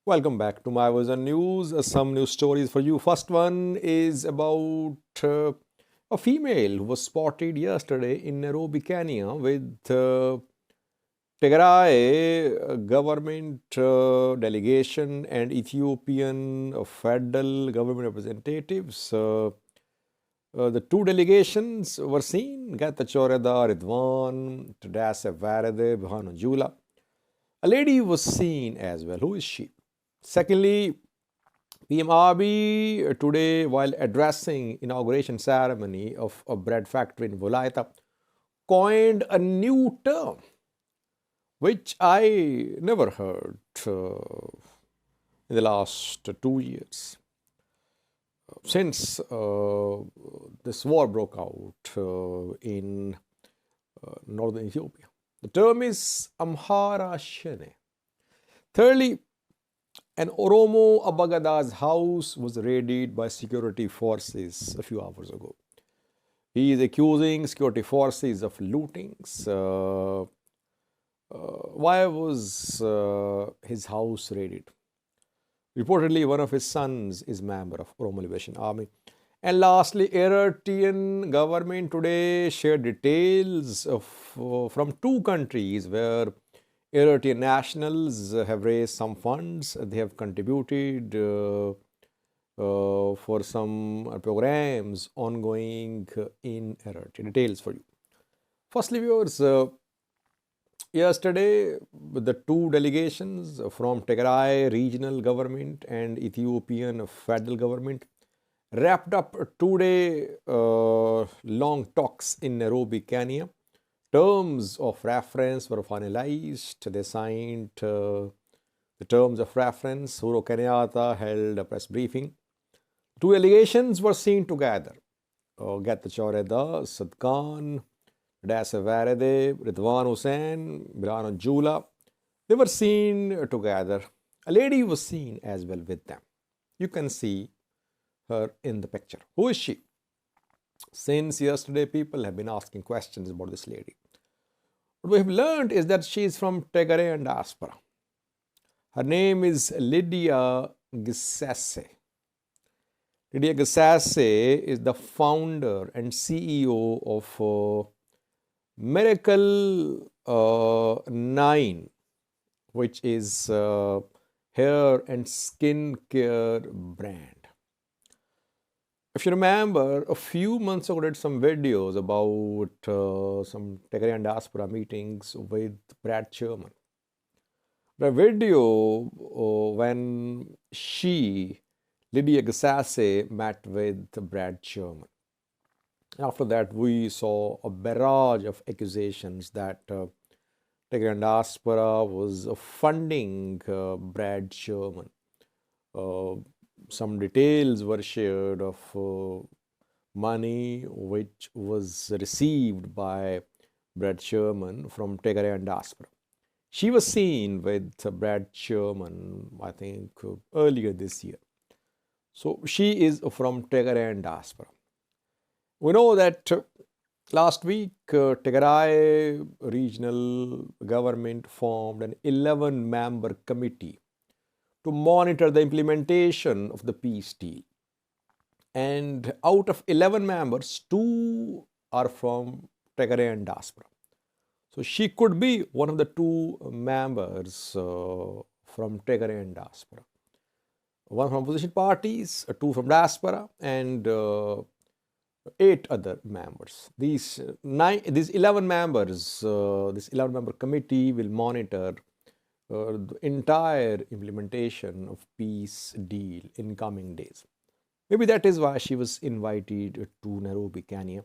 Welcome back to my Vision News. Some news stories for you. First one is about a female who was spotted yesterday in Nairobi, Kenya, with Tigray government delegation and Ethiopian federal government representatives. The two delegations were seen: Gatachoreda Ridwan, Tadase Varade, Bhanu Jula. A lady was seen as well. Who is she? Secondly, PM Abiy today, while addressing inauguration ceremony of a bread factory in Volaita, coined a new term which I never heard in the last 2 years since this war broke out in northern Ethiopia. The term is Amhara Shene. Thirdly, an Oromo Abagada's house was raided by security forces a few hours ago. He is accusing security forces of lootings. Why was his house raided? Reportedly, one of his sons is member of Oromo Liberation Army. And lastly, Eritrean government today shared details of, from two countries where Eritrean nationals have raised some funds. They have contributed for some programs ongoing in Eritrea. Details for you. Firstly, viewers, yesterday the two delegations from Tigray regional government and Ethiopian federal government wrapped up 2-day long talks in Nairobi, Kenya. Terms of reference were finalized. They signed the terms of reference. Uhuru Kenyatta held a press briefing. Two delegations were seen together. Gatachoreda, Sadkan, Dasa Varade, Ridwan Hussain, Birano Jula. They were seen together. A lady was seen as well with them. You can see her in the picture. Who is she? Since yesterday, people have been asking questions about this lady. What we have learned is that she is from Tigrayan diaspora. Her name is Lydia Gisase. Lydia Gisase is the founder and CEO of Miracle 9, which is hair and skin care brand. If you remember, a few months ago, I did some videos about some Tigrayan diaspora meetings with Brad Sherman. The video when Lydia Gisase, met with Brad Sherman. After that, we saw a barrage of accusations that Tigrayan diaspora was funding Brad Sherman. Some details were shared of money which was received by Brad Sherman from Tigrayan diaspora. She was seen with Brad Sherman, I think, earlier this year. So she is from Tigrayan diaspora. We know that last week, Tigray regional government formed an 11-member committee to monitor the implementation of the peace deal. And out of 11 members, 2 are from Tigrayan diaspora. So she could be one of the 2 members from Tigrayan diaspora. One from opposition parties, 2 from diaspora, and 8 other members. These 11 members, this 11-member committee will monitor the entire implementation of peace deal in coming days. Maybe that is why she was invited to Nairobi, Kenya.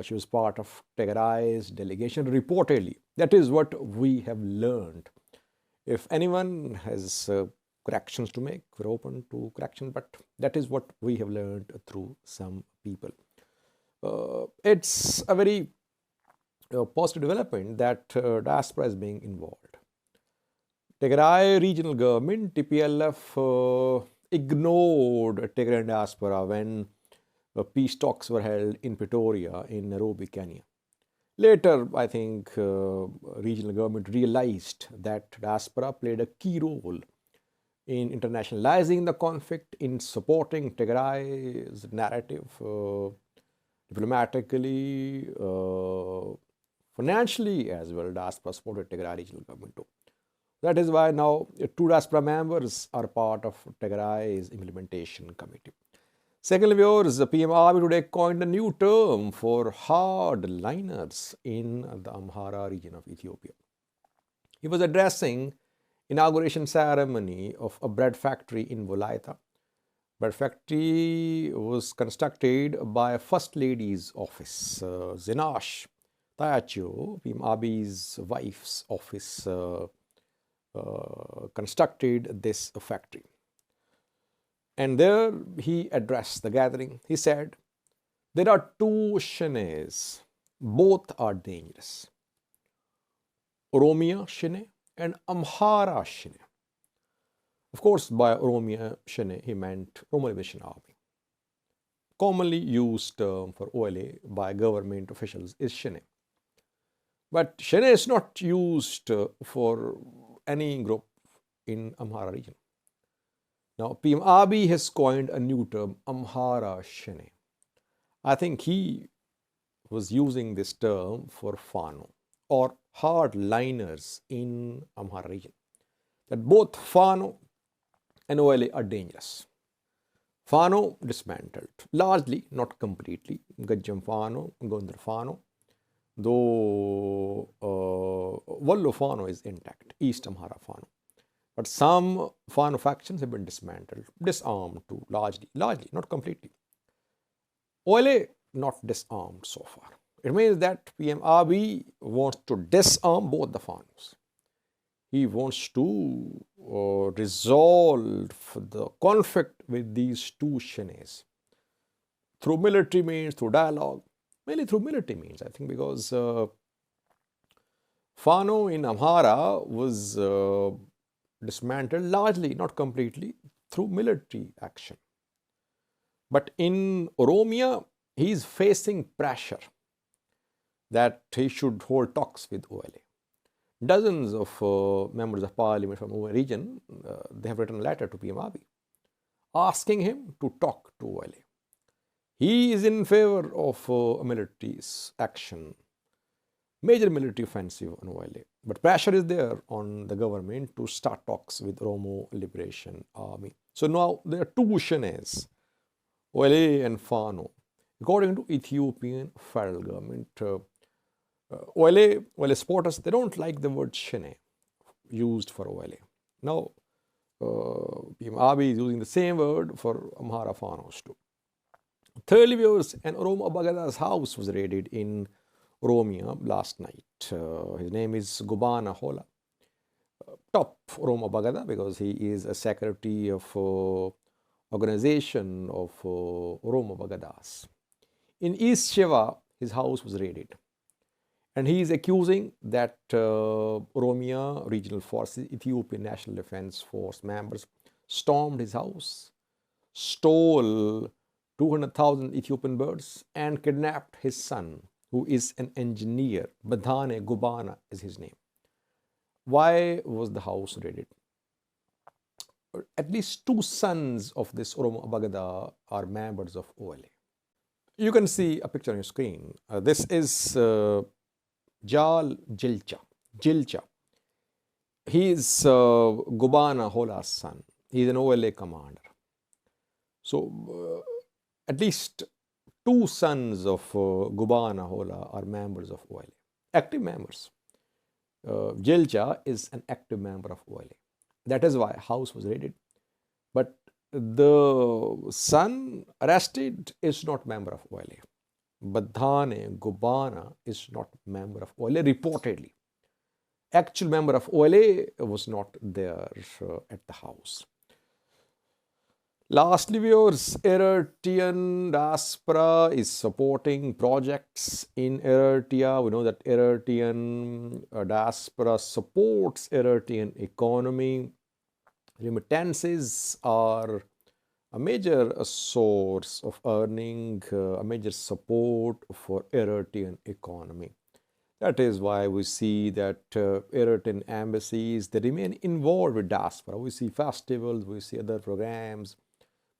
She was part of Tigray's delegation, reportedly. That is what we have learned. If anyone has corrections to make, we're open to correction, but that is what we have learned through some people. It's a very positive development that diaspora is being involved. Tigray regional government, TPLF, ignored Tigrayan diaspora when peace talks were held in Pretoria in Nairobi, Kenya. Later, I think regional government realized that diaspora played a key role in internationalizing the conflict, in supporting Tigray's narrative diplomatically, financially as well. Diaspora supported Tigray regional government too. That is why now two diaspora members are part of Tigray's implementation committee. Secondly, viewers, the PM Abiy today coined a new term for hardliners in the Amhara region of Ethiopia. He was addressing inauguration ceremony of a bread factory in Wolaita. Bread factory was constructed by First Lady's office, Zinash Tayacho, PM Abiy's wife's office, constructed this factory. And there he addressed the gathering. He said, there are two Shenes, both are dangerous. Oromo Shene and Amhara Shene. Of course, by Oromo Shene, he meant Oromo Liberation Army. Commonly used term for OLA by government officials is Shene. But Shene is not used for any group in Amhara region. Now, PM Abiy has coined a new term, Amhara Shene. I think he was using this term for Fano or hardliners in Amhara region. That both Fano and OLA are dangerous. Fano dismantled, largely, not completely. Gajjam Fano, Gondar Fano, though Wallo Fano is intact, East Amhara Fano. But some Fano factions have been dismantled, disarmed too, largely, not completely. OLA not disarmed so far. It means that PM Abiy wants to disarm both the Fanos. He wants to resolve the conflict with these two Shenes through military means, through dialogue, mainly through military means, I think, because Fano in Amhara was dismantled largely, not completely, through military action. But in Oromia, he is facing pressure that he should hold talks with OLA. Dozens of members of parliament from OLA region, they have written a letter to PM Abiy asking him to talk to OLA. He is in favor of military action, major military offensive on OLA. But pressure is there on the government to start talks with Oromo Liberation Army. So now there are two Shenes, OLA and Fano. According to Ethiopian federal government, OLA supporters, they don't like the word Shene used for OLA. Now, PM Abiy is using the same word for Amhara Fanos too. Thirdly, viewers, an Oromo Bagada's house was raided in Oromia last night. His name is Gubana Hola. Top Oromo Bagada because he is a secretary of organization of Oromo Bagadas. In East Sheva, his house was raided. And he is accusing that Oromia Regional Forces, Ethiopian National Defense Force members stormed his house, stole 200,000 Ethiopian birds and kidnapped his son, who is an engineer. Badhane Gubana is his name. Why was the house raided? At least two sons of this Oromo Bagada are members of OLA. You can see a picture on your screen. This is Jal Jilcha. He is Gubana Hola's son. He is an OLA commander. So at least two sons of Gubana Hola are members of OLA, active members. Jilcha is an active member of OLA. That is why house was raided. But the son arrested is not member of OLA. Badhane Gubana is not member of OLA reportedly. Actual member of OLA was not there at the house. Lastly, viewers, Eritrean diaspora is supporting projects in Eritrea. We know that Eritrean diaspora supports Eritrean economy. Remittances are a major source of earning, a major support for Eritrean economy. That is why we see that Eritrean embassies, they remain involved with diaspora. We see festivals, we see other programs.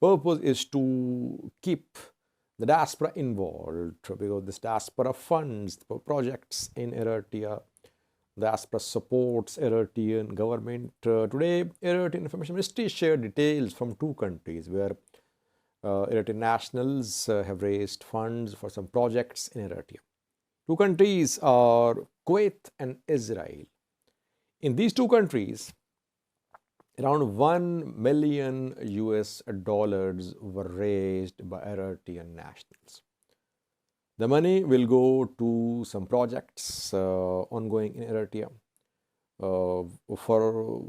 Purpose is to keep the diaspora involved because this diaspora funds projects in Eritrea. Diaspora supports Eritrean government. Today, Eritrean Information Ministry shared details from two countries where Eritrean nationals have raised funds for some projects in Eritrea. Two countries are Kuwait and Israel. In these two countries, around 1 million US dollars were raised by Eritrean nationals. The money will go to some projects ongoing in Eritrea for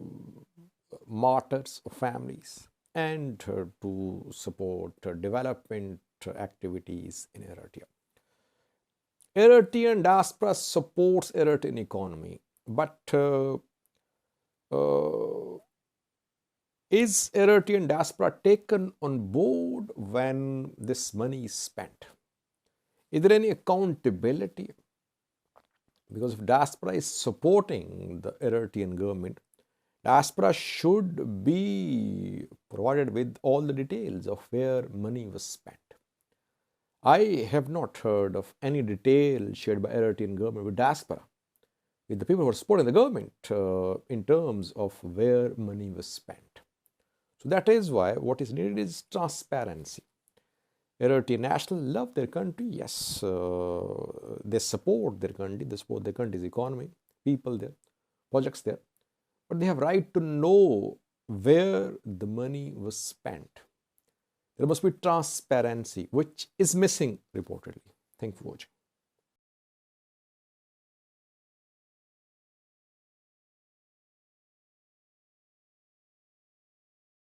martyrs, families, and to support development activities in Eritrea. Eritrean diaspora supports Eritrean economy, but is Eritrean diaspora taken on board when this money is spent? Is there any accountability? Because if diaspora is supporting the Eritrean government, diaspora should be provided with all the details of where money was spent. I have not heard of any detail shared by Eritrean government with diaspora, with the people who are supporting the government in terms of where money was spent. So that is why what is needed is transparency. Eritrean nationals love their country, yes, they support their country, they support their country's economy, people there, projects there, but they have right to know where the money was spent. There must be transparency, which is missing reportedly. Thank you for watching.